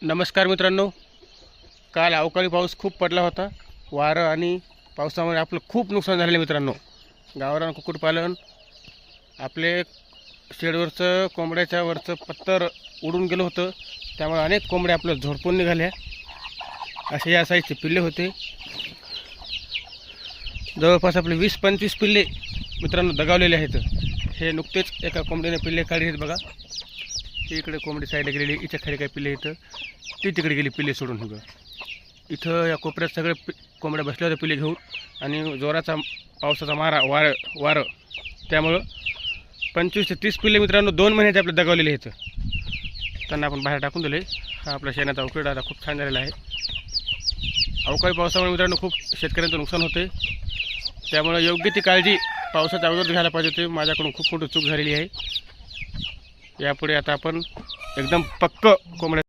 नमस्कार मित्रांनो, काल अवकाळी पाऊस खूप पडला होता. वारं आणि पावसामुळे आपलं खूप नुकसान झालेलं मित्रांनो. गावरान कुक्कुटपालन, आपले शेडवरचं कोंबड्याच्या वरचं पत्तर उडून गेलं होतं. त्यामुळे अनेक कोंबड्या आपलं झोडपून निघाल्या. असे या साईजचे पिल्ले होते. जवळपास आपले 20-25 पिल्ले मित्रांनो दगावलेले आहेत. हे नुकतेच एका कोंबडीने पिल्ले काढले आहेत बघा. ती इकडे कोंबडी साईडला गेलेली, हिच्या खाली काही पिल्ले इथं, ती तिकडे गेली पिल्ले सोडून. बघा इथं या कोपऱ्यात सगळे कोंबड्या बसल्या होत्या पिल्ले घेऊन. आणि जोराचा पावसाचा मारा वारं त्यामुळं 25 ते 30 पिल्ले मित्रांनो 2 महिन्याचे आपले दगावलेले आहेत. त्यांना आपण बाहेर टाकून दिले. हा आपला शेणाचा उकडा आता खूप छान झालेला आहे. अवकाळी पावसामुळे मित्रांनो खूप शेतकऱ्यांचं नुकसान होते. त्यामुळे योग्य ती काळजी पावसाच्या अगोदर घ्यायला पाहिजे होती. माझ्याकडून खूप मोठी चूक झालेली आहे. यापुढे आता आपण एकदम पक्क कोंबड्या